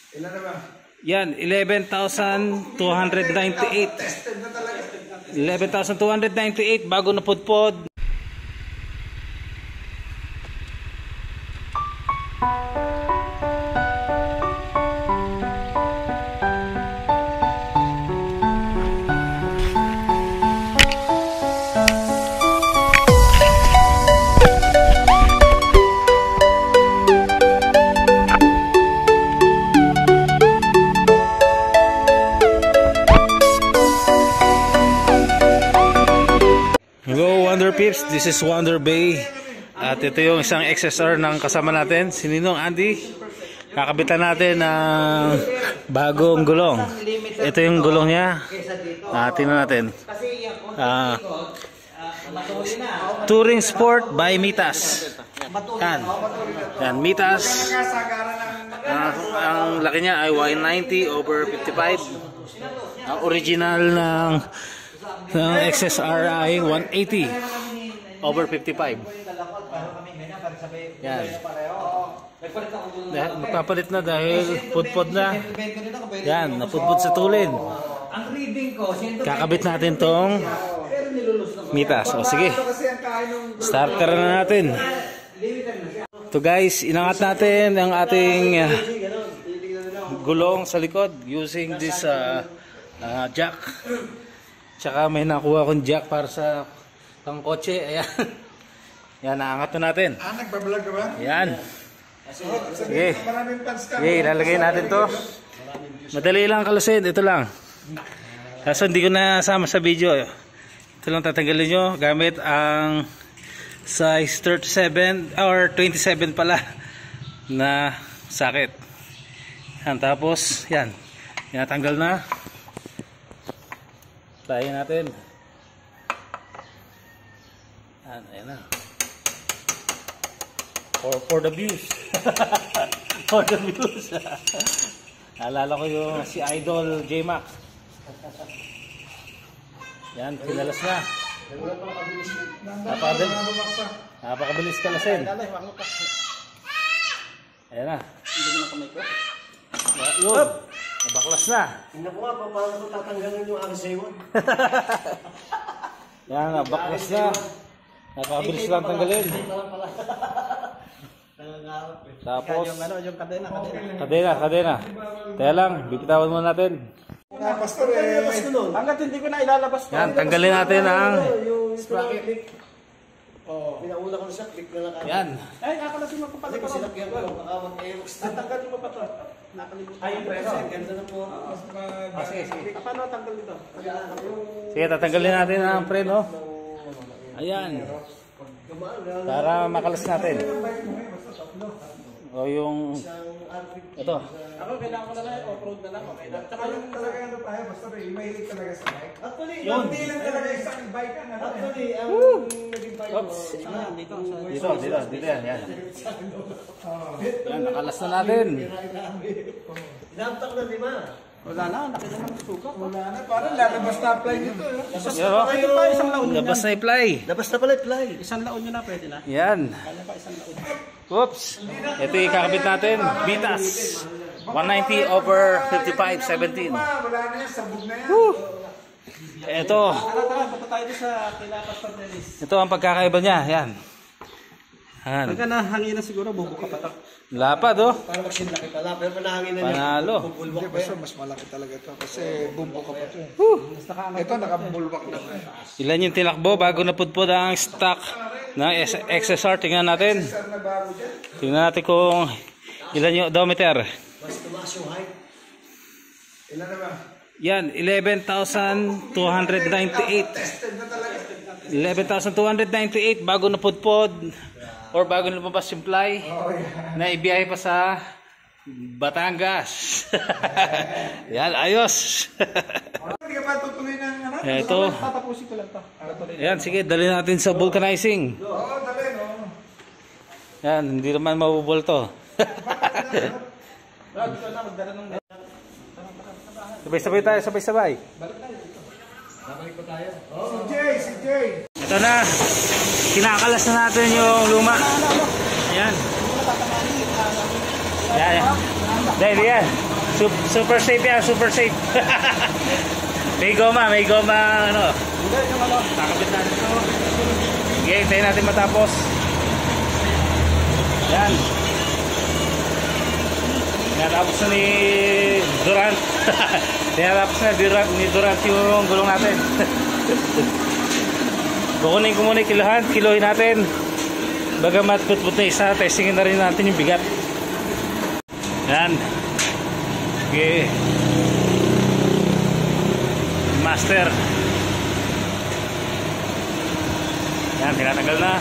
Ilan na ba? Yan, 11,298. 11,298 bago na pudpod. Hello Wonder Pips, this is Wonder Bay. At ito yung isang XSR ng kasama natin, si Ninong Andy. Kakabitan natin ng bagong gulong. Ito yung gulong niya. Tingnan natin. Touring Sport by Mitas. Yan, Mitas. Ang laki niya ay Y90/55. Ang original ng XSR ay 180/55. Yan. Magpapalit na dahil pudpod na. Yan, napudpod sa tulin. Kakabit natin tong Mitas. O sige, starter na natin. Ito guys, inangat natin ang ating gulong sa likod using this jack. Tsaka may nakuha akong jack para sa pangkotse. Ayan. Yan, naangat na natin. Nagbablog ka ba? Ayan. Sige. Sige, ilalagay natin to. Madali lang kalusin. Ito lang. Kaso hindi ko nasama sa video. Ito lang tatanggalin nyo gamit ang size 37 or 27 pala na sakit. Yan, tapos yan. Tinatanggal na. Tayin natin. Ayan na. For the views. For the views. Naalala ko yung si Idol J-Max. Yan, kinalas na. Napakabilis kalasin. Ayan na. Yun. Baklas na. Hindi ko nga, paano ko tatanggalin yung aking Yan, baklas na. Napakabilis lang tanggalin. Tapos, yung kadena. Kaya lang, bibitawan muna natin. Pastor, hanggat hindi ko na ilalabas. Yan, tanggalin natin ang sprocket. Pinauna ko na siya, click na lang. yan. Ay, nakalasin mo pa pala. Kasi sinakyan ko, baka mag-aerox. Tatanggalin mo pa ito. Nakalimutan. Ay, yung preso. Ganda na po. Sige. Paano tanggal dito? Sige, tatanggalin natin ang preno. Ayan. Para makalas natin. O yung ito. Ako, kailangan ko na lang, off-road na lang. Tsaka yung talaga ano tayo, basta rin, mahilig talaga sa bike. Actually, hindi lang talaga isang bike ka. Actually, ang naging bike ko. Dito yan. Yan, nakalas na natin. Inamtak na 5. Wala na, nakita na suka. Wala na, parang lalabas na apply nito. Pwede pa, isang laon nyo na. Labas na i-fly. Labas na pala i-apply. Isang laon nyo na, pwede na. Yan. Kaya pa isang laon. Oops. Ito yung kakabit natin. Mitas. 190/55/17. Wala na yan, sabog na yan. Ito. Tara, punta tayo sa Tilapas Pardelis. Ito ang pagkakaiba niya. Yan. Pagka nahangin na siguro, bubuka pa ito. Lapad oh. Para magsinlaki pala, pero panahangin na Panalo. Bubulwak pa yan. Mas malaki talaga ito kasi bumbuka pa ito. Ito nakabulwak na. Ilan yung tinakbo bago napudpod ang stock ng XSR. Tingnan natin. Tingnan natin kung ilan yung odometer. Mas tumaas yung height. Ilan na ba? Yan, 11,298. 11,298 bago napudpod or bago lumabas yung fly na ibiyahe pa sa Batangas. Yan, ayos. Hindi ka pa tutuloy ng ano? Ito. Tatapusin ko lang ito. Yan, sige, dali natin sa vulcanizing. Oo, dali, no? Yan, hindi naman mabubol to. Sabay-sabay tayo, sabay-sabay. Babalik pa tayo. Si Jay. Ito na. Kinakalas na natin yung luma. Ayan. Yan. Dahil yan. Super safe yan, super safe. may goma, ano. Hindi, yung ano. Nakabit natin ito. Sige, hintayin natin matapos. Yan. Tinatapos na ni Durant. Tinatapos na ni Durant yung gulong natin. Kukunin ko muna yung kilohin natin. Bagamat put-put na isa, testingin na rin natin yung bigat. Yan. Okay. Master. Yan, tinatagal na.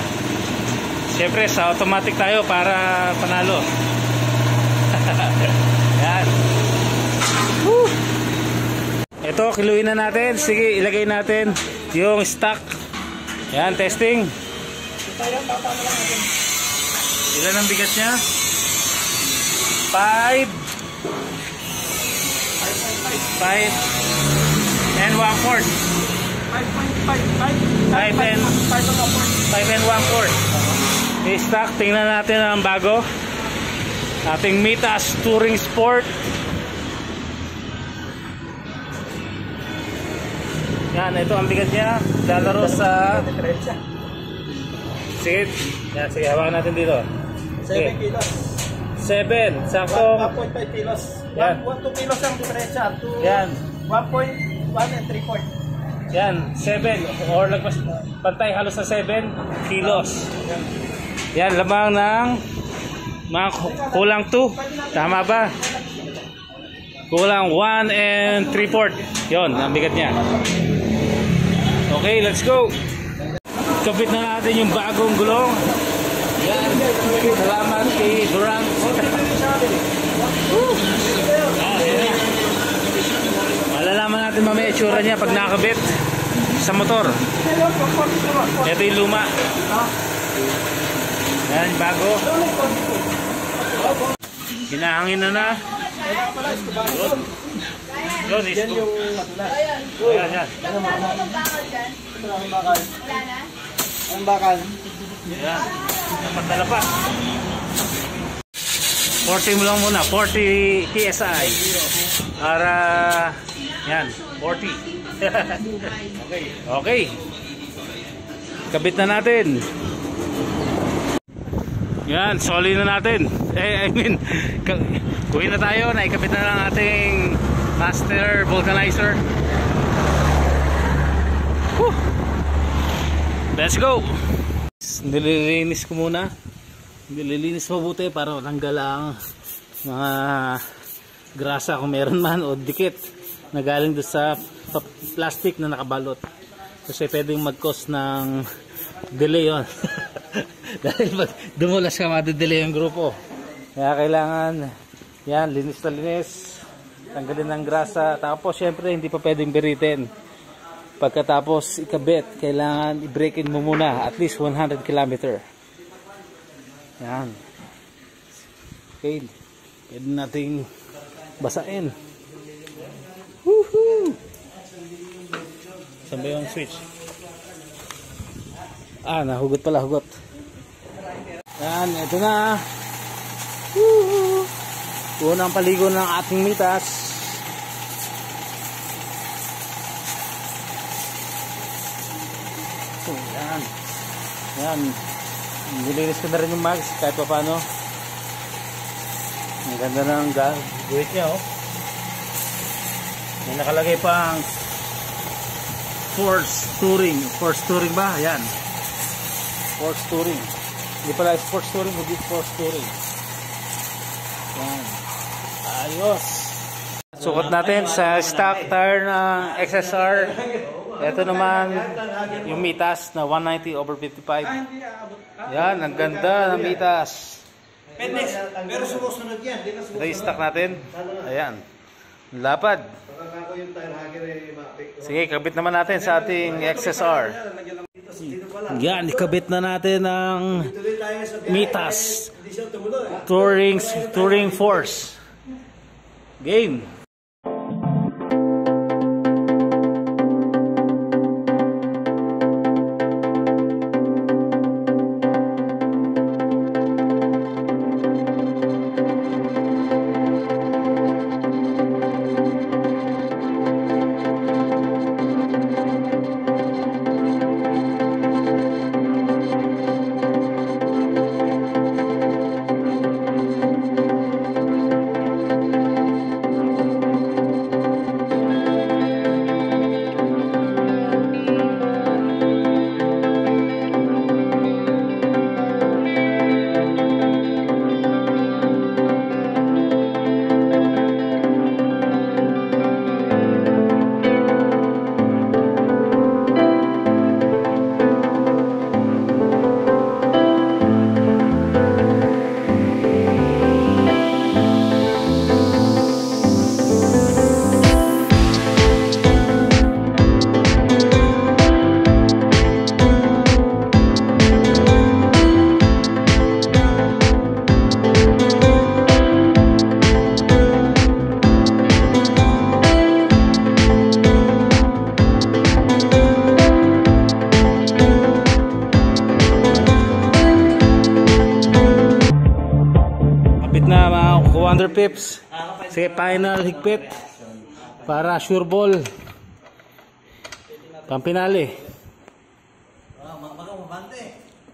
Siyempre, sa automatic tayo para panalo. Yan. Woo! Ito, kiluin na natin. Sige, ilagay natin yung stock. Yan, testing. Ilan ang bigat niya? 5 and 1/4. 5 and 1/4. I-stock, tingnan natin ang bago. Ating Mitas Touring Sport. Yan, ito ang bigat niya. Lalaro sa... Sige, yan, sige, hawakan natin dito. 7 kilos. 7, sakto. 1.5 kilos. Yan. 2 kilos ang diferensya. Yan. 1.1 and 3/4. Yan, 7 or lagpas pantay halos sa 7 kilos. Yan, lamang ng mga kulang 2. Tama ba? Kulang 1 and 3/4. Yon, ang bigat niya. Okay, let's go. Kapit na natin yung bagong gulong. Yan, salamat kay Durant. Malalaman natin mamaya itsura niya pag nakakabit sa motor. Ito yung luma. Yan, bago. Hinahangin na. Yan yung matulas. Ayan, yan. Ang bakal. Yan. Napatala pa. 40 mo lang muna. 40 PSI. Para, yan. 40. Okay. Kabit na natin. Yan, soli na natin. Kuhin na tayo. Naikabit na lang ating master vulcanizer. Whew. Let's go. Nililinis ko muna. Nililinis mabuti para tanggal ang mga grasa kung meron man o dikit na galing doon sa plastic na nakabalot. Kasi pwedeng mag-cause ng delay yon. Dahil pag dumulas ka, madadelay ang grupo. Kaya kailangan yan, linis na linis, tanggalin ng grasa. Tapos syempre hindi pa pwedeng biritin. Pagkatapos ikabit, kailangan i-break in mo muna at least 100 km. Yan. Okay, pwede nating basain. Woohoo! Saan ba yung switch? Ah, nahugot pala, hugot. Yan, ito na. Woohoo! Unang paligo ng ating mitas. So, yan. Yan. Nilinis ko na rin yung mags kahit pa paano. Ang ganda ng guhit niya, oh. May nakalagay pang Force Touring. Force Touring ba? Yan. Force Touring. Hindi pala Sports Touring, hindi Force Touring. Yan. Ayos. Sukat natin sa stock tire ng XSR. Ito naman yung mitas na 190/55. Yan, ang ganda ng mitas. Pero sumusunod yan. Ito yung stock natin. Ayan. Lapad. Sige, kabit naman natin sa ating XSR. Yan, ikabit na natin ang mitas Touring Force. Game. Wonder Pips. Sige, final higpit. Para sure ball. Pampinali.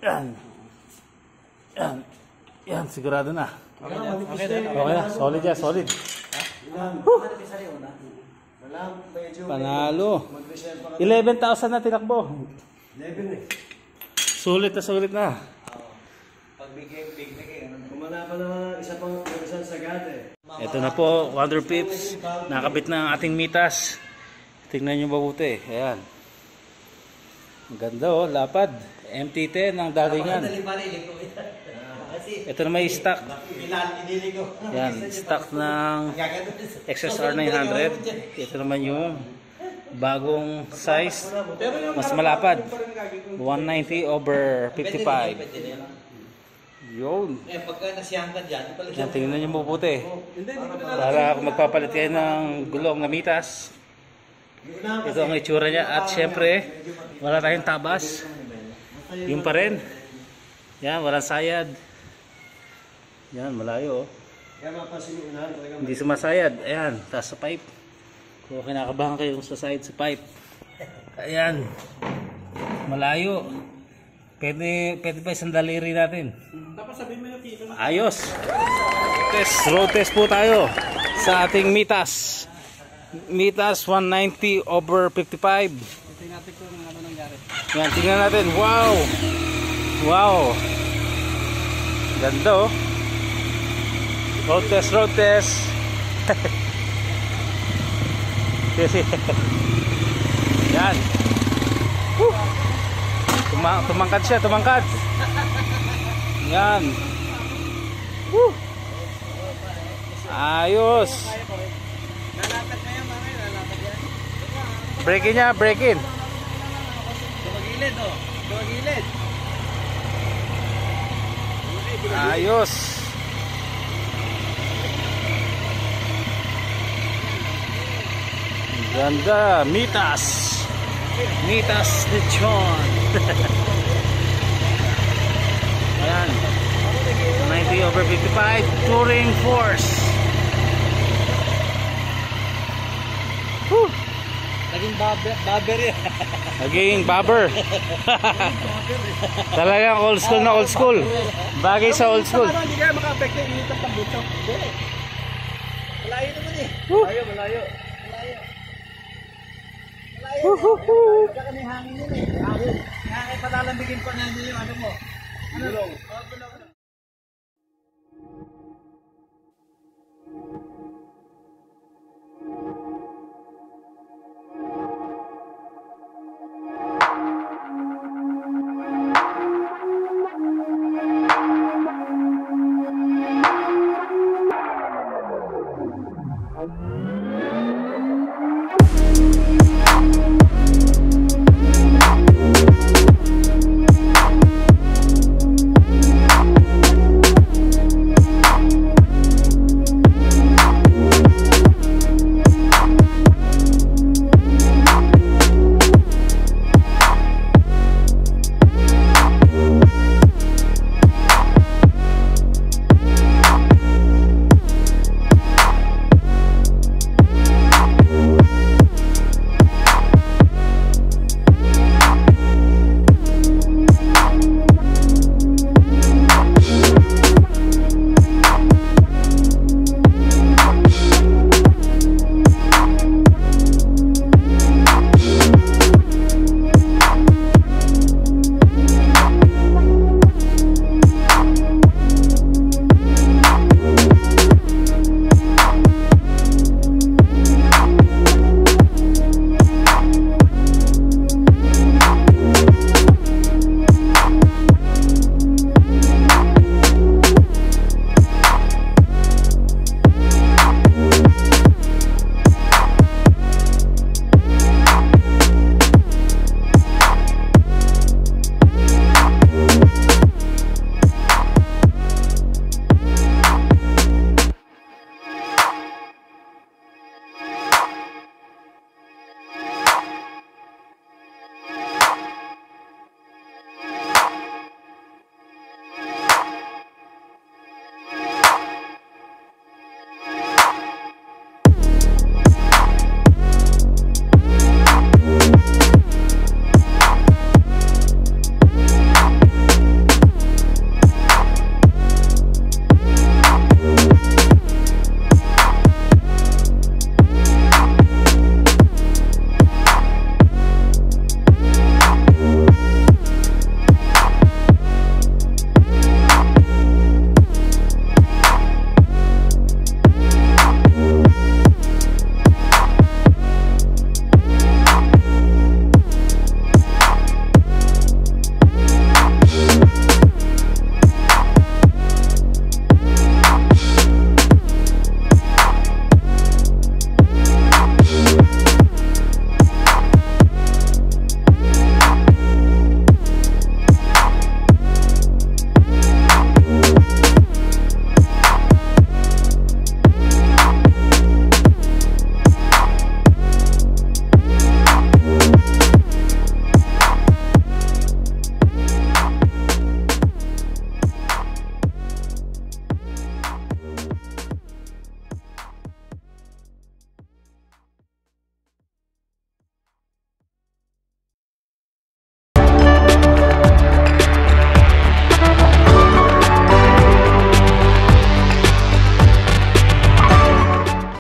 Yan. Yan. Yan, sigurado na. Okay na, solid yan, solid. Panalo. 11,000 na tinakbo. 11 eh. Sulit na. Pag big kumana pa naman isa pang isang sagad eh. Ito na po, Wonder Pips. Nakabit na ang ating mitas. Tingnan nyo mabuti. Ayan. Ang ganda oh, lapad. MT-10 ang dalingan. Ito na may stock. Yan, stock ng XSR 900. Ito naman yung bagong size. Mas malapad. 190/55. Yun. Pagka nasiyahan ka dyan, Yan, tingnan nyo mabuti. Para kung magpapalit kayo ng gulong na mitas. Ito ang itsura niya. At syempre, wala tayong tabas. Yung pa rin. Yan, walang sayad. Yan, malayo oh. Hindi sumasayad. Ayan, taas sa pipe. Kung kinakabahan kayo sa side sa pipe. Ayan. Malayo. Pwede pa isang daliri natin. Ayos. Road test po tayo sa ating mitas. Mitas 190/55. Yan, tingnan natin. Wow! Wow! Ganda oh. Road test. Yan. Tumangkad siya, tumangkad. Yan. Ayos. Break in niya, break in. Dumagilid oh. Dumagilid. Ayos. Ganda, mitas. Mitas de John. Ayan. 90/55 touring force. Whew. Naging babber eh. Naging babber. Talagang old school na old school. Bagay sa old school. Hindi kaya maka-affect yung init ng pambuto. Malayo naman eh. Malayo. Wala kami hangin yun eh. Hangin. Kaya palalambigin pa namin yung ano mo. Ano?